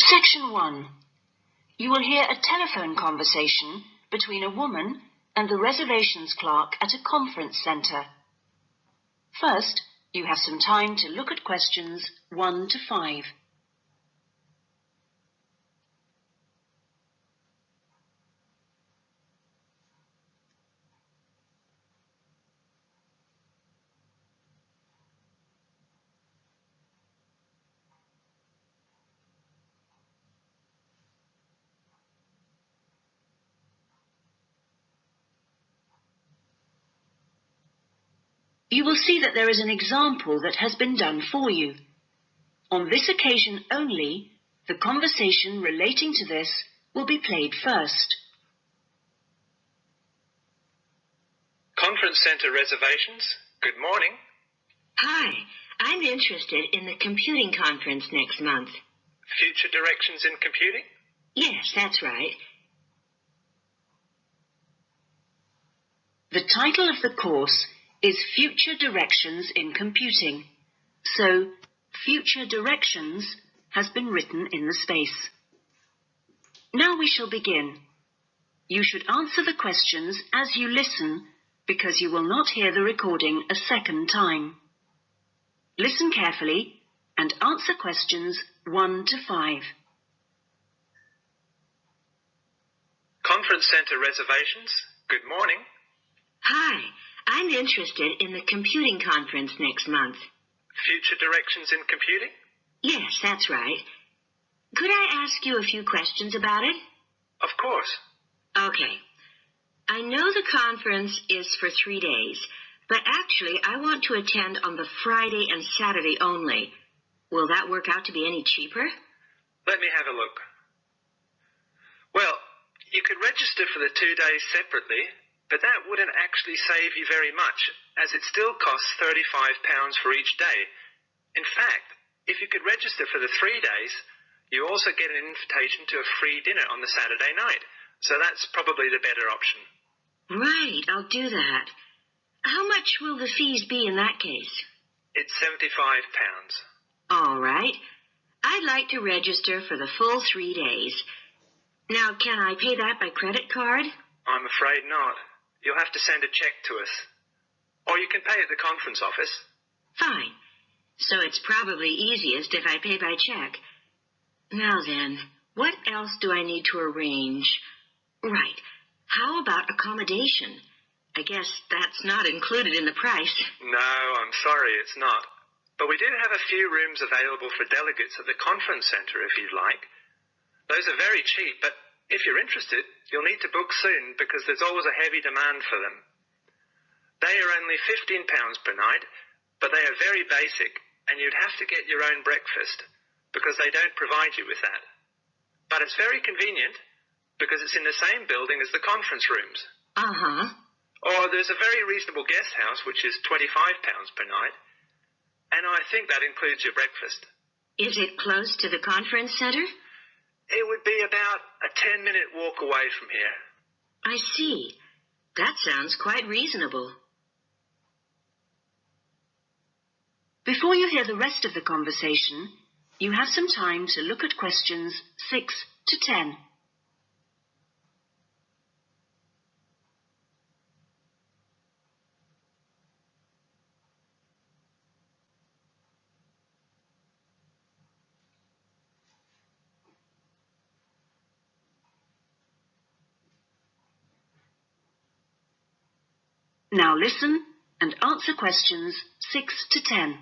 Section 1. You will hear a telephone conversation between a woman and the reservations clerk at a conference centre. First, you have some time to look at questions 1 to 5. You will see that there is an example that has been done for you. On this occasion only, the conversation relating to this will be played first. Conference Centre reservations. Good morning. Hi, I'm interested in the computing conference next month. Future directions in computing? Yes, that's right. The title of the course is Future Directions in Computing, so Future Directions has been written in the space. Now we shall begin. You should answer the questions as you listen because you will not hear the recording a second time. Listen carefully and answer questions 1 to 5. Conference Centre reservations. Good morning. Hi, I'm interested in the computing conference next month. Future directions in computing? Yes, that's right. Could I ask you a few questions about it? Of course. Okay. I know the conference is for 3 days, but actually I want to attend on the Friday and Saturday only. Will that work out to be any cheaper? Let me have a look. Well, you could register for the 2 days separately, but that wouldn't actually save you very much, as it still costs £35 for each day. In fact, if you could register for the 3 days, you also get an invitation to a free dinner on the Saturday night, so that's probably the better option. Right, I'll do that. How much will the fees be in that case? It's £75. All right. I'd like to register for the full 3 days. Now, can I pay that by credit card? I'm afraid not. You'll have to send a cheque to us. Or you can pay at the conference office. Fine. So it's probably easiest if I pay by check. Now then, what else do I need to arrange? Right. How about accommodation? I guess that's not included in the price. No, I'm sorry, it's not. But we do have a few rooms available for delegates at the conference centre if you'd like. Those are very cheap, but if you're interested, you'll need to book soon because there's always a heavy demand for them. They are only £15 per night, but they are very basic, and you'd have to get your own breakfast because they don't provide you with that. But it's very convenient because it's in the same building as the conference rooms. Uh-huh. Or there's a very reasonable guest house, which is £25 per night, and I think that includes your breakfast. Is it close to the conference center? It would be about a 10-minute walk away from here. I see. That sounds quite reasonable. Before you hear the rest of the conversation, you have some time to look at questions 6 to 10. Now listen and answer questions 6 to 10.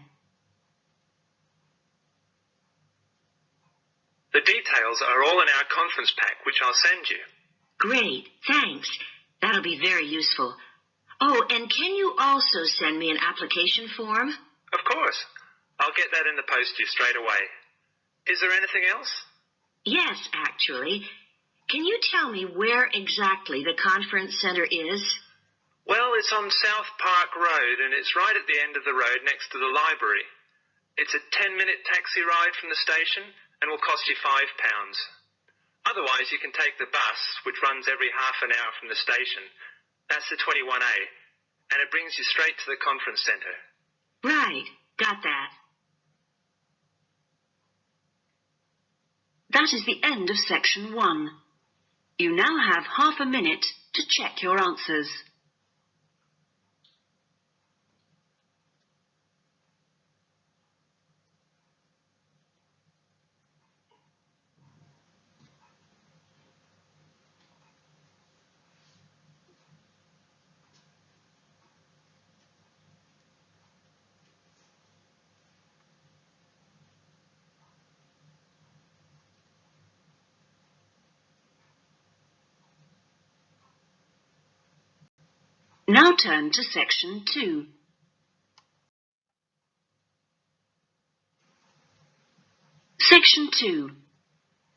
The details are all in our conference pack, which I'll send you. Great, thanks. That'll be very useful. Oh, and can you also send me an application form? Of course. I'll get that in the post to you straight away. Is there anything else? Yes, actually. Can you tell me where exactly the conference center is? Well, it's on South Park Road, and it's right at the end of the road next to the library. It's a 10-minute taxi ride from the station and will cost you £5. Otherwise, you can take the bus, which runs every half an hour from the station. That's the 21A, and it brings you straight to the conference centre. Right, got that. That is the end of section 1. You now have half a minute to check your answers. Now turn to section 2. Section 2.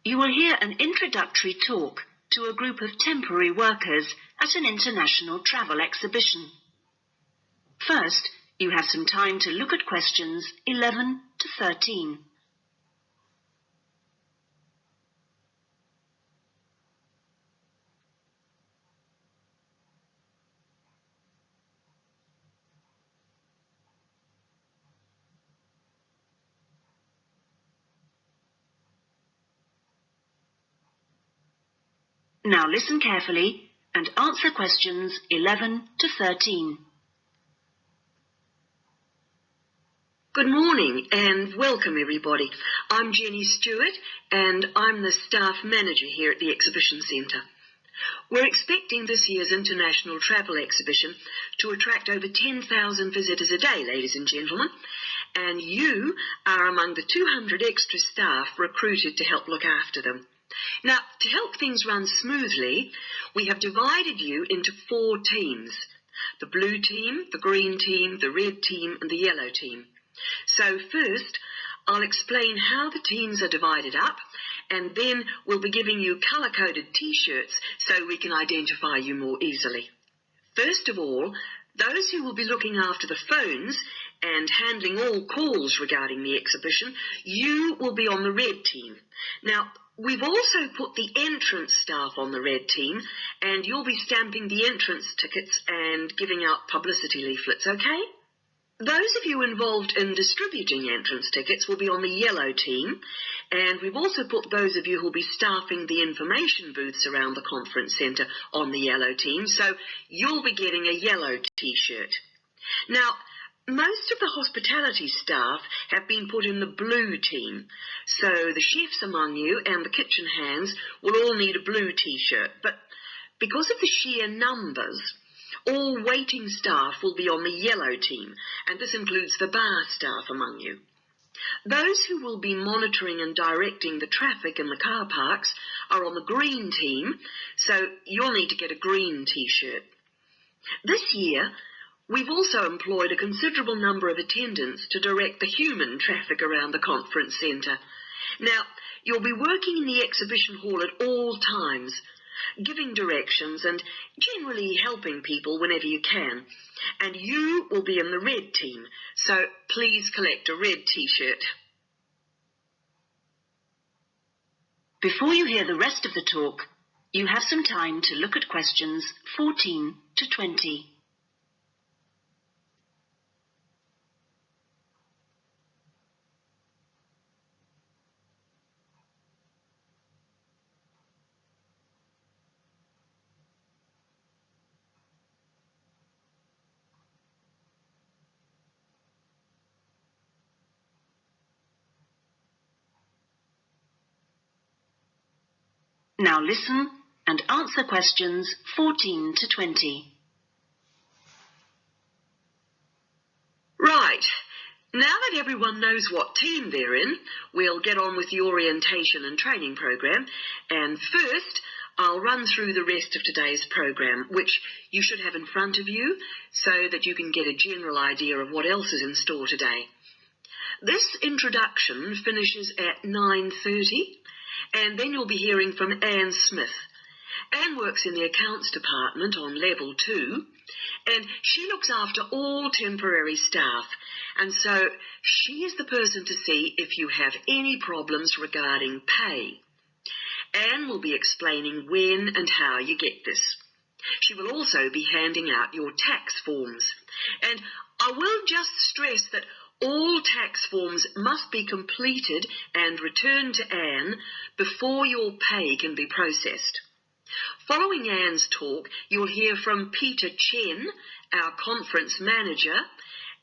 You will hear an introductory talk to a group of temporary workers at an international travel exhibition. First, you have some time to look at questions 11 to 13. Now listen carefully and answer questions 11 to 13. Good morning and welcome everybody. I'm Jenny Stewart and I'm the staff manager here at the Exhibition Centre. We're expecting this year's International Travel Exhibition to attract over 10,000 visitors a day, ladies and gentlemen, and you are among the 200 extra staff recruited to help look after them. Now, to help things run smoothly, we have divided you into 4 teams: the blue team, the green team, the red team and the yellow team. So first, I'll explain how the teams are divided up, and then we'll be giving you colour-coded T-shirts so we can identify you more easily. First of all, those who will be looking after the phones and handling all calls regarding the exhibition, you will be on the red team. Now, we've also put the entrance staff on the red team, and you'll be stamping the entrance tickets and giving out publicity leaflets, okay? Those of you involved in distributing entrance tickets will be on the yellow team, and we've also put those of you who'll be staffing the information booths around the conference centre on the yellow team, so you'll be getting a yellow T-shirt. Now, most of the hospitality staff have been put in the blue team, so the chefs among you and the kitchen hands will all need a blue T-shirt, but because of the sheer numbers, all waiting staff will be on the yellow team, and this includes the bar staff among you. Those who will be monitoring and directing the traffic in the car parks are on the green team, so you'll need to get a green T-shirt. This year, we've also employed a considerable number of attendants to direct the human traffic around the conference centre. Now, you'll be working in the exhibition hall at all times, giving directions and generally helping people whenever you can. And you will be in the red team, so please collect a red T-shirt. Before you hear the rest of the talk, you have some time to look at questions 14 to 20. Now listen and answer questions 14 to 20. Right. Now that everyone knows what team they're in, we'll get on with the orientation and training program. And first, I'll run through the rest of today's program, which you should have in front of you so that you can get a general idea of what else is in store today. This introduction finishes at 9:30, and then you'll be hearing from Anne Smith. Anne works in the accounts department on level 2, and she looks after all temporary staff, and so she is the person to see if you have any problems regarding pay. Anne will be explaining when and how you get this. She will also be handing out your tax forms. And I will just stress that All tax forms must be completed and returned to Anne before your pay can be processed. Following Anne's talk, you'll hear from Peter Chen, our conference manager,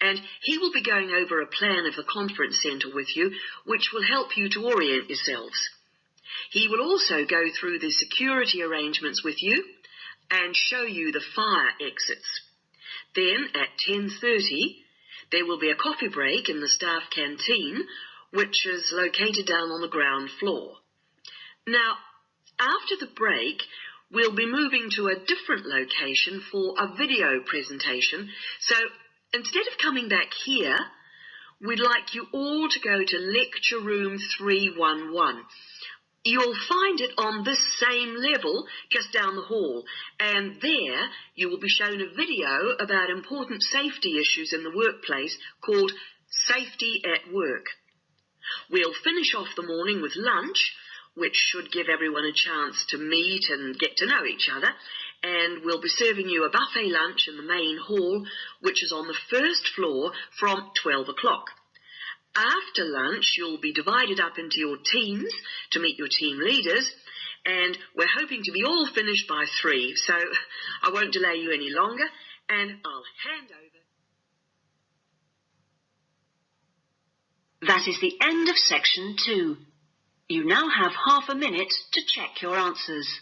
and he will be going over a plan of the conference centre with you, which will help you to orient yourselves. He will also go through the security arrangements with you and show you the fire exits. Then at 10:30, there will be a coffee break in the staff canteen, which is located down on the ground floor. Now, after the break, we'll be moving to a different location for a video presentation. So instead of coming back here, we'd like you all to go to lecture room 311. You'll find it on this same level just down the hall, and there you will be shown a video about important safety issues in the workplace called Safety at Work. We'll finish off the morning with lunch, which should give everyone a chance to meet and get to know each other, and we'll be serving you a buffet lunch in the main hall, which is on the first floor from 12 o'clock. After lunch, you'll be divided up into your teams to meet your team leaders, and we're hoping to be all finished by 3, so I won't delay you any longer, and I'll hand over. That is the end of section 2. You now have half a minute to check your answers.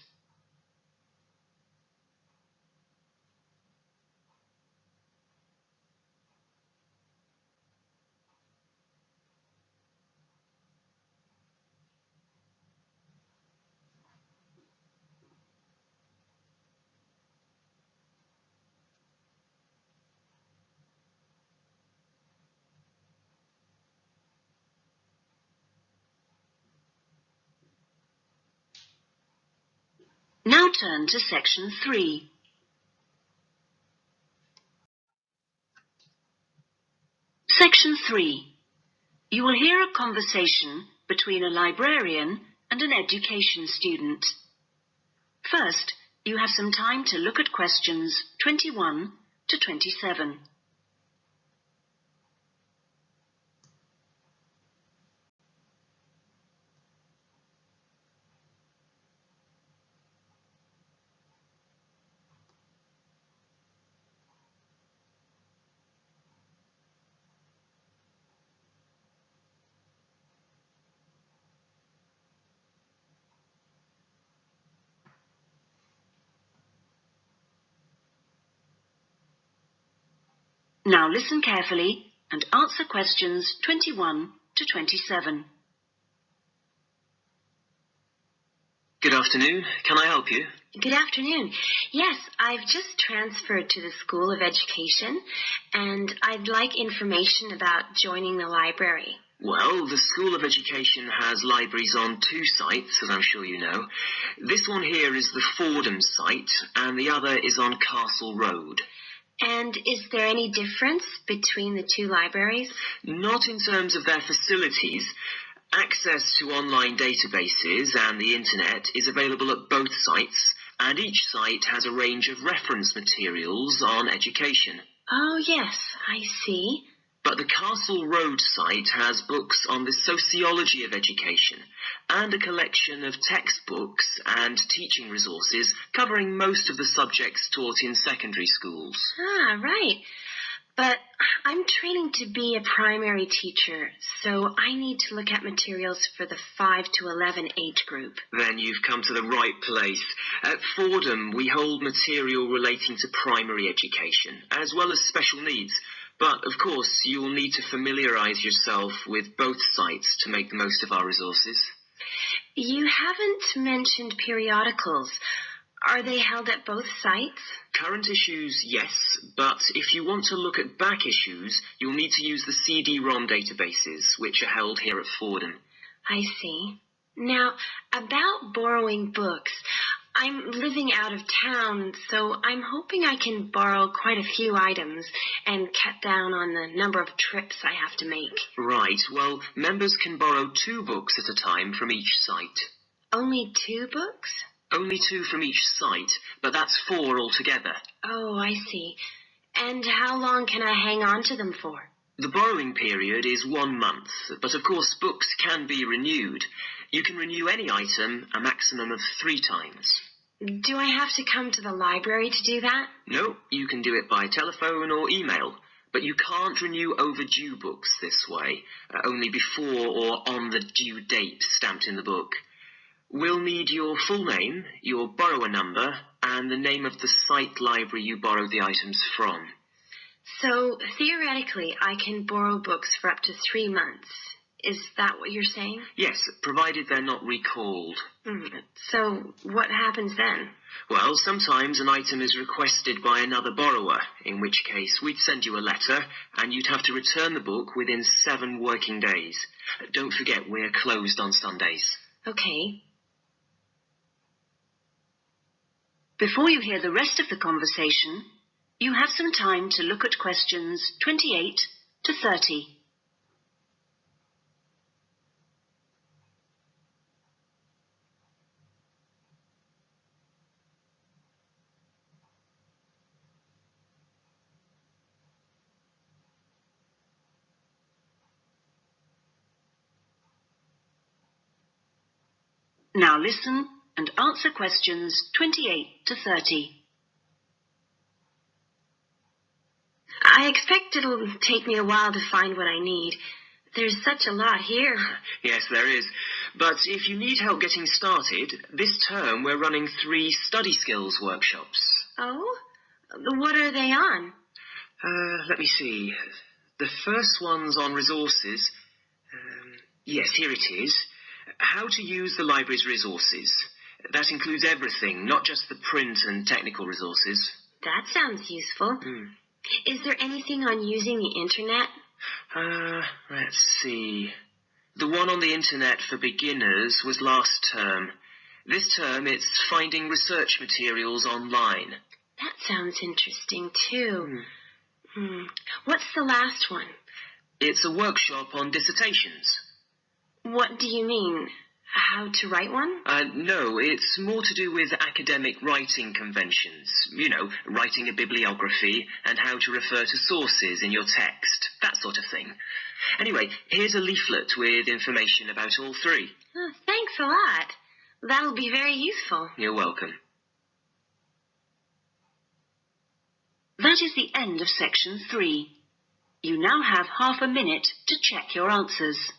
Now turn to section 3. Section 3. You will hear a conversation between a librarian and an education student. First, you have some time to look at questions 21 to 27. Now listen carefully and answer questions 21 to 27. Good afternoon. Can I help you? Good afternoon. Yes, I've just transferred to the School of Education, and I'd like information about joining the library. Well, the School of Education has libraries on 2 sites, as I'm sure you know. This one here is the Fordham site, and the other is on Castle Road. And is there any difference between the 2 libraries? Not in terms of their facilities. Access to online databases and the internet is available at both sites, and each site has a range of reference materials on education. Oh, yes, I see. But the Castle Road site has books on the sociology of education and a collection of textbooks and teaching resources covering most of the subjects taught in secondary schools. Ah, right. But I'm training to be a primary teacher, so I need to look at materials for the 5 to 11 age group. Then you've come to the right place. At Fordham, we hold material relating to primary education, as well as special needs. But, of course, you will need to familiarise yourself with both sites to make the most of our resources. You haven't mentioned periodicals. Are they held at both sites? Current issues, yes, but if you want to look at back issues, you'll need to use the CD-ROM databases, which are held here at Fordham. I see. Now, about borrowing books, I'm living out of town, so I'm hoping I can borrow quite a few items and cut down on the number of trips I have to make. Right, well, members can borrow 2 books at a time from each site. Only 2 books? Only 2 from each site, but that's 4 altogether. Oh, I see. And how long can I hang on to them for? The borrowing period is 1 month, but of course books can be renewed. You can renew any item a maximum of 3 times. Do I have to come to the library to do that? No, you can do it by telephone or email, but you can't renew overdue books this way, only before or on the due date stamped in the book. We'll need your full name, your borrower number, and the name of the site library you borrowed the items from. So, theoretically, I can borrow books for up to 3 months. Is that what you're saying? Yes, provided they're not recalled. So, what happens then? Well, sometimes an item is requested by another borrower, in which case we'd send you a letter, and you'd have to return the book within 7 working days. Don't forget, we're closed on Sundays. Okay. Before you hear the rest of the conversation, you have some time to look at questions 28 to 30. Now listen and answer questions 28 to 30. I expect it'll take me a while to find what I need. There's such a lot here. Yes, there is. But if you need help getting started, this term we're running 3 study skills workshops. Oh? What are they on? Let me see. The first one's on resources. Yes, here it is. How to use the library's resources. That includes everything, not just the print and technical resources. That sounds useful. Is there anything on using the internet? Let's see. The one on the internet for beginners was last term. This term, it's finding research materials online. That sounds interesting, too. What's the last one? It's a workshop on dissertations. What do you mean? How to write one? No, it's more to do with academic writing conventions. You know, writing a bibliography and how to refer to sources in your text, that sort of thing. Anyway, here's a leaflet with information about all 3. Oh, thanks a lot. That'll be very useful. You're welcome. That is the end of section 3. You now have half a minute to check your answers.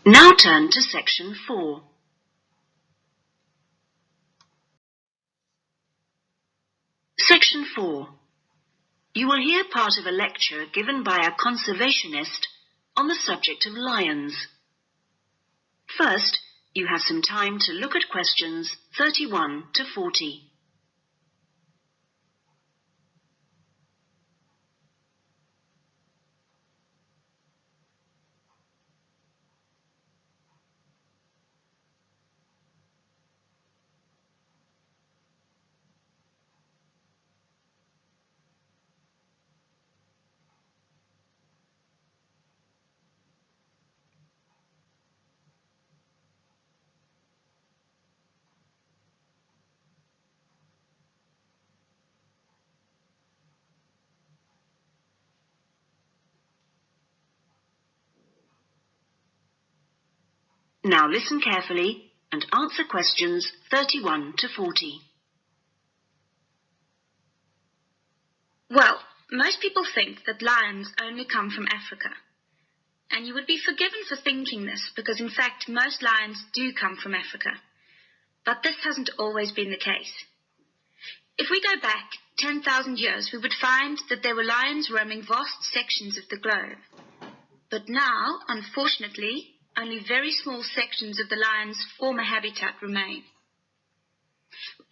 Now turn to section 4. Section 4. You will hear part of a lecture given by a conservationist on the subject of lions. First, you have some time to look at questions 31 to 40. Now listen carefully and answer questions 31 to 40. Well, most people think that lions only come from Africa. And you would be forgiven for thinking this because, in fact, most lions do come from Africa. But this hasn't always been the case. If we go back 10,000 years, we would find that there were lions roaming vast sections of the globe. But now, unfortunately, only very small sections of the lion's former habitat remain.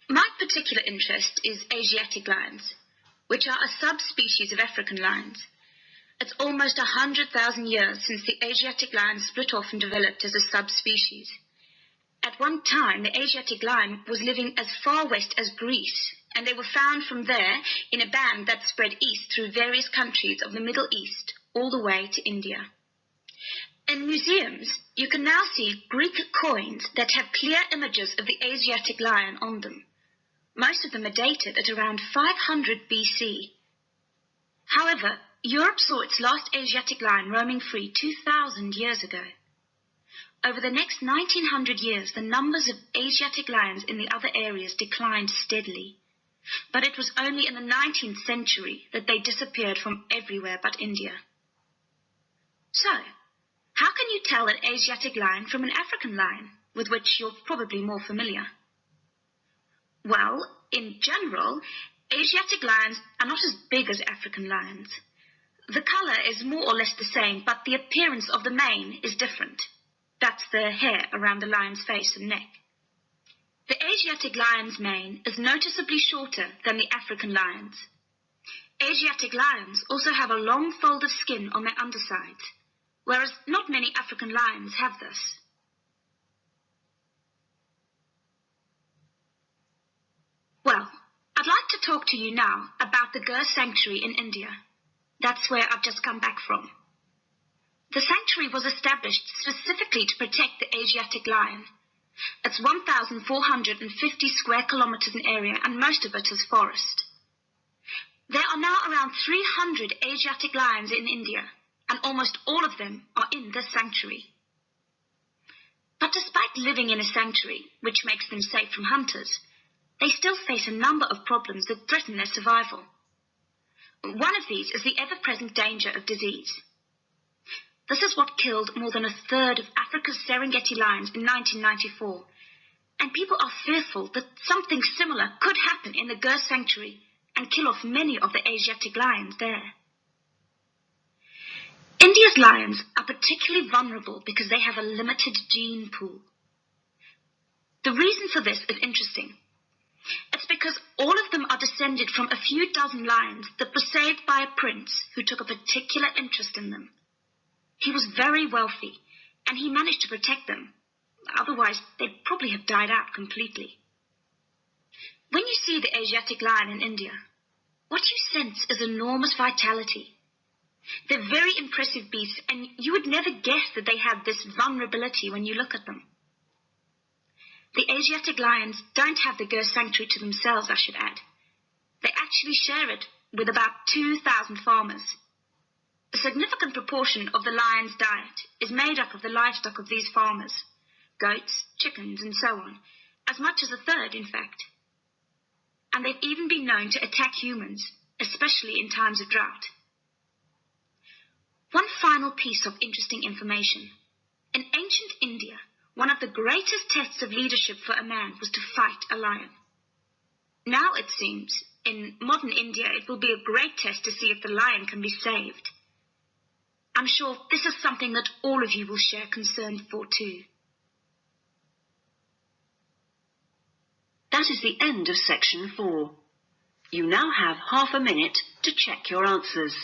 My particular interest is Asiatic lions, which are a subspecies of African lions. It's almost 100,000 years since the Asiatic lion split off and developed as a subspecies. At one time, the Asiatic lion was living as far west as Greece, and they were found from there in a band that spread east through various countries of the Middle East, all the way to India. In museums, you can now see Greek coins that have clear images of the Asiatic lion on them. Most of them are dated at around 500 BC. However, Europe saw its last Asiatic lion roaming free 2,000 years ago. Over the next 1900 years, the numbers of Asiatic lions in the other areas declined steadily. But it was only in the 19th century that they disappeared from everywhere but India. So, how can you tell an Asiatic lion from an African lion, with which you're probably more familiar? Well, in general, Asiatic lions are not as big as African lions. The color is more or less the same, but the appearance of the mane is different. That's the hair around the lion's face and neck. The Asiatic lion's mane is noticeably shorter than the African lion's. Asiatic lions also have a long fold of skin on their undersides, whereas not many African lions have this. Well, I'd like to talk to you now about the Gir Sanctuary in India. That's where I've just come back from. The sanctuary was established specifically to protect the Asiatic lion. It's 1,450 square kilometers in area, and most of it is forest. There are now around 300 Asiatic lions in India, and almost all of them are in this sanctuary. But despite living in a sanctuary, which makes them safe from hunters, they still face a number of problems that threaten their survival. One of these is the ever-present danger of disease. This is what killed more than a third of Africa's Serengeti lions in 1994, and people are fearful that something similar could happen in the Gir Sanctuary and kill off many of the Asiatic lions there. India's lions are particularly vulnerable because they have a limited gene pool. The reason for this is interesting. It's because all of them are descended from a few dozen lions that were saved by a prince who took a particular interest in them. He was very wealthy, and he managed to protect them. Otherwise, they'd probably have died out completely. When you see the Asiatic lion in India, what you sense is enormous vitality. They're very impressive beasts, and you would never guess that they had this vulnerability when you look at them. The Asiatic lions don't have the Gir Sanctuary to themselves, I should add. They actually share it with about 2,000 farmers. A significant proportion of the lion's diet is made up of the livestock of these farmers, goats, chickens, and so on, as much as a third, in fact. And they've even been known to attack humans, especially in times of drought. One final piece of interesting information. In ancient India, one of the greatest tests of leadership for a man was to fight a lion. Now, it seems, in modern India, it will be a great test to see if the lion can be saved. I'm sure this is something that all of you will share concern for too. That is the end of section 4. You now have half a minute to check your answers.